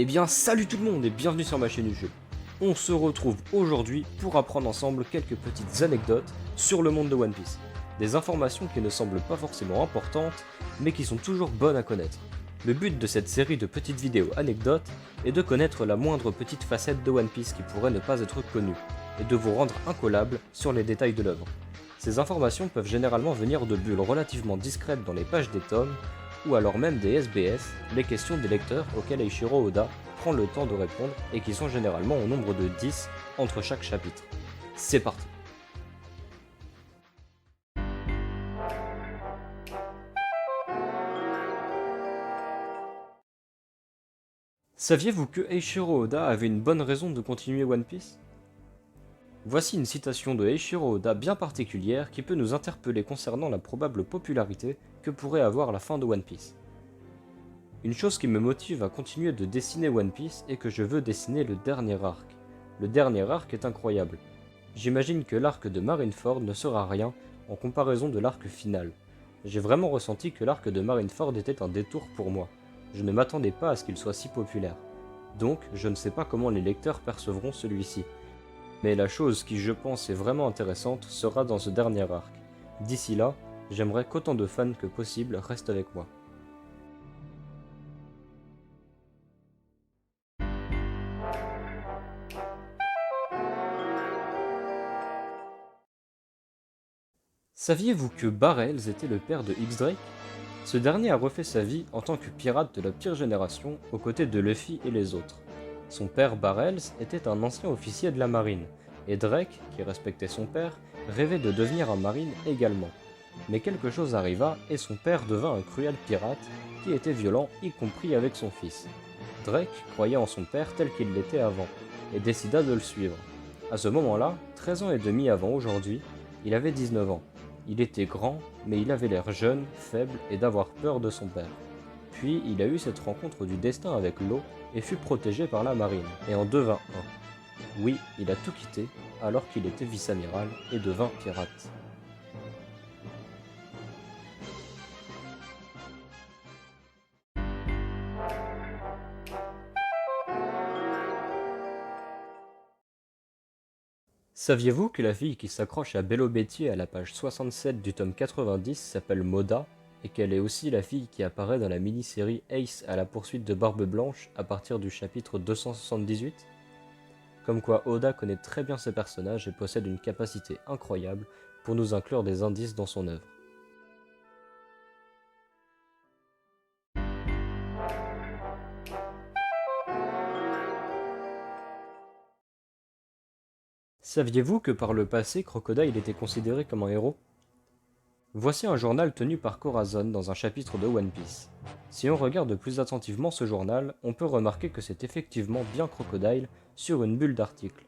Eh bien salut tout le monde et bienvenue sur ma chaîne YouTube. On se retrouve aujourd'hui pour apprendre ensemble quelques petites anecdotes sur le monde de One Piece. Des informations qui ne semblent pas forcément importantes, mais qui sont toujours bonnes à connaître. Le but de cette série de petites vidéos anecdotes est de connaître la moindre petite facette de One Piece qui pourrait ne pas être connue, et de vous rendre incollable sur les détails de l'œuvre. Ces informations peuvent généralement venir de bulles relativement discrètes dans les pages des tomes, ou alors même des SBS, les questions des lecteurs auxquelles Eiichiro Oda prend le temps de répondre et qui sont généralement au nombre de 10 entre chaque chapitre. C'est parti! Saviez-vous que Eiichiro Oda avait une bonne raison de continuer One Piece? Voici une citation de Eiichiro Oda bien particulière qui peut nous interpeller concernant la probable popularité que pourrait avoir la fin de One Piece. Une chose qui me motive à continuer de dessiner One Piece est que je veux dessiner le dernier arc. Le dernier arc est incroyable. J'imagine que l'arc de Marineford ne sera rien en comparaison de l'arc final. J'ai vraiment ressenti que l'arc de Marineford était un détour pour moi. Je ne m'attendais pas à ce qu'il soit si populaire. Donc, je ne sais pas comment les lecteurs percevront celui-ci. Mais la chose qui je pense est vraiment intéressante sera dans ce dernier arc. D'ici là, j'aimerais qu'autant de fans que possible restent avec moi. Saviez-vous que Barrels était le père de X-Drake? Ce dernier a refait sa vie en tant que pirate de la pire génération aux côtés de Luffy et les autres. Son père Barrels était un ancien officier de la marine, et Drake, qui respectait son père, rêvait de devenir un marine également. Mais quelque chose arriva et son père devint un cruel pirate qui était violent y compris avec son fils. Drake croyait en son père tel qu'il l'était avant, et décida de le suivre. À ce moment-là, 13 ans et demi avant aujourd'hui, il avait 19 ans. Il était grand, mais il avait l'air jeune, faible et d'avoir peur de son père. Puis il a eu cette rencontre du destin avec l'eau et fut protégé par la marine, et en devint un. Oui, il a tout quitté, alors qu'il était vice-amiral et devint pirate. Saviez-vous que la fille qui s'accroche à Bello Bétier à la page 67 du tome 90 s'appelle Moda, et qu'elle est aussi la fille qui apparaît dans la mini-série Ace à la poursuite de Barbe Blanche à partir du chapitre 278? Comme quoi Oda connaît très bien ses personnages et possède une capacité incroyable pour nous inclure des indices dans son œuvre. Saviez-vous que par le passé, Crocodile était considéré comme un héros? Voici un journal tenu par Corazon dans un chapitre de One Piece. Si on regarde plus attentivement ce journal, on peut remarquer que c'est effectivement bien Crocodile sur une bulle d'article.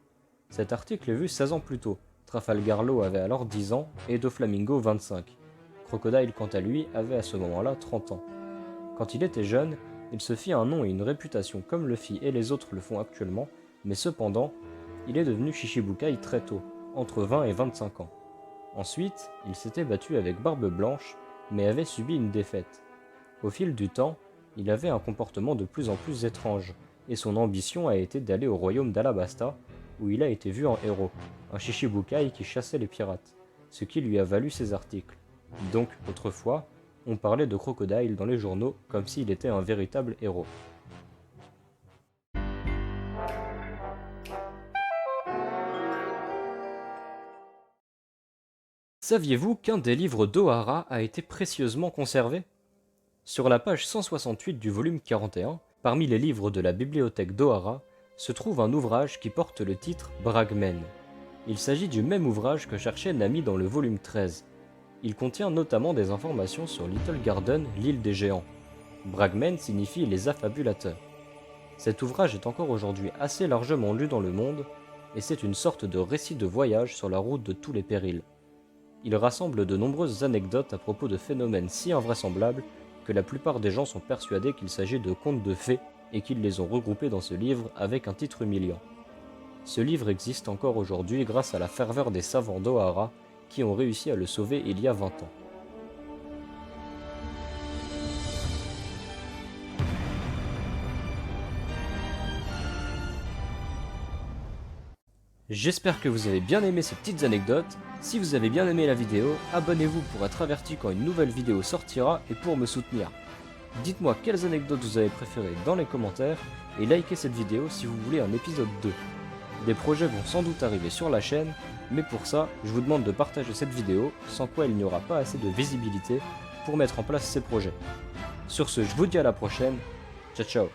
Cet article est vu 16 ans plus tôt. Trafalgar Law avait alors 10 ans et Doflamingo 25. Crocodile, quant à lui, avait à ce moment-là 30 ans. Quand il était jeune, il se fit un nom et une réputation comme Luffy et les autres le font actuellement, mais cependant, il est devenu Shichibukai très tôt, entre 20 et 25 ans. Ensuite, il s'était battu avec Barbe Blanche, mais avait subi une défaite. Au fil du temps, il avait un comportement de plus en plus étrange, et son ambition a été d'aller au royaume d'Alabasta, où il a été vu en héros, un Shichibukai qui chassait les pirates, ce qui lui a valu ses articles. Donc, autrefois, on parlait de Crocodile dans les journaux comme s'il était un véritable héros. Saviez-vous qu'un des livres d'Ohara a été précieusement conservé? Sur la page 168 du volume 41, parmi les livres de la bibliothèque d'Ohara, se trouve un ouvrage qui porte le titre Bragmen. Il s'agit du même ouvrage que cherchait Nami dans le volume 13. Il contient notamment des informations sur Little Garden, l'île des géants. Bragmen signifie les affabulateurs. Cet ouvrage est encore aujourd'hui assez largement lu dans le monde, et c'est une sorte de récit de voyage sur la route de tous les périls. Il rassemble de nombreuses anecdotes à propos de phénomènes si invraisemblables que la plupart des gens sont persuadés qu'il s'agit de contes de fées et qu'ils les ont regroupés dans ce livre avec un titre humiliant. Ce livre existe encore aujourd'hui grâce à la ferveur des savants d'Ohara qui ont réussi à le sauver il y a 20 ans. J'espère que vous avez bien aimé ces petites anecdotes. Si vous avez bien aimé la vidéo, abonnez-vous pour être averti quand une nouvelle vidéo sortira et pour me soutenir. Dites-moi quelles anecdotes vous avez préférées dans les commentaires et likez cette vidéo si vous voulez un épisode 2. Des projets vont sans doute arriver sur la chaîne, mais pour ça, je vous demande de partager cette vidéo, sans quoi il n'y aura pas assez de visibilité pour mettre en place ces projets. Sur ce, je vous dis à la prochaine. Ciao ciao.